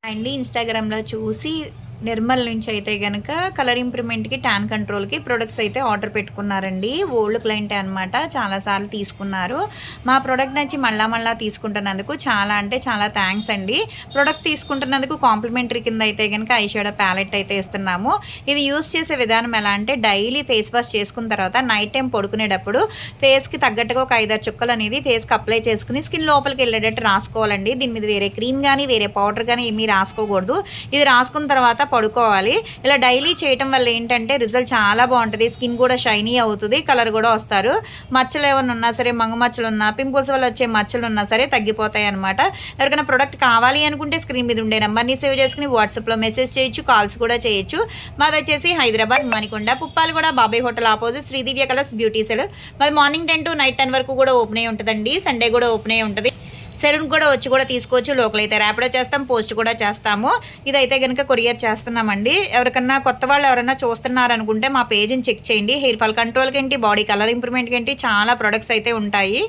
అండి ఇన్‌స్టాగ్రామ్‌లో చూసి నిర్మల్ నుంచి అయితే గనక కలర్ ఇంప్రూవ్‌మెంట్‌కి, టాన్ కంట్రోల్‌కి ప్రొడక్ట్స్ అయితే ఆర్డర్ పెట్టుకున్నారండి. ఓల్డ్ క్లయింటే అనమాట. చాలా సార్లు తీసుకున్నారు. మా ప్రొడక్ట్ నచ్చి మళ్ళా మళ్ళా తీసుకుంటున్నందుకు చాలా అంటే చాలా థాంక్స్ అండి. ప్రొడక్ట్ తీసుకుంటున్నందుకు కాంప్లిమెంటరీ కింద అయితే గనక ఐ షాడో ప్యాలెట్ అయితే ఇస్తున్నాము. ఇది యూజ్ చేసే విధానం ఎలా అంటే డైలీ ఫేస్ వాష్ చేసుకున్న తర్వాత నైట్ టైమ్ పడుకునేటప్పుడు ఫేస్‌కి తగ్గట్టుగా ఒక 5, 6 చుక్కలు అనేది ఫేస్‌కి అప్లై చేసుకొని స్కిన్ లోపలికి వెళ్ళేటట్టు రాసుకోవాలండి. దీని మీద వేరే క్రీమ్ గానీ, వేరే పౌడర్ గానీ ఏమీ రాసుకోకూడదు. ఇది రాసుకున్న తర్వాత పడుకోవాలి. ఇలా డైలీ చేయటం వల్ల ఏంటంటే రిజల్ట్ చాలా బావుంటది. స్కిన్ కూడా షైనీ అవుతది. కలర్ గూడా వస్తారు. మచ్చలేమన్నా ఉన్నా సరే, మంగు మచ్చలున్నా, పింపుల్స్ వల్ల వచ్చే మచ్చలున్నా సరే తగ్గిపోతాయన్నమాట. ఎవరికైనా ప్రొడక్ట్ కావాలి అనుకుంటే స్క్రీన్ మీద ఉండే నంబర్‌ని సేవ్ చేసుకొని వాట్సాప్‌లో మెసేజ్ చేయొచ్చు. కాల్స్ కూడా చేయొచ్చు. మాదొచ్చేసి Hyderabad, Manikonda, Puppalaguda, Babai hotel opposite Sridivya colours beauty salon. మాది మార్నింగ్ 10 టు నైట్ 10 వరకు కూడా ఓపెన్ అయ్యి ఉంటదండి. సండే కూడా ఓపెన్ అయ్యి ఉంటది. సెలూన్‌కి కూడా వచ్చి కూడా తీసుకోవచ్చు. లోకల్ అయితే ర్యాపిడో చేస్తాం, పోస్ట్ కూడా చేస్తాము. ఇదైతే గనుక కొరియర్ చేస్తున్నామండి. ఎవరికన్నా కొత్త వాళ్ళు ఎవరైనా చూస్తున్నారనుకుంటే మా పేజ్‌ని చెక్ చేయండి. హెయిర్ ఫాల్ కంట్రోల్‌కేంటి, బాడీ కలర్ ఇంప్రూవ్‌మెంట్‌కేంటి చాలా ప్రొడక్ట్స్ అయితే ఉంటాయి.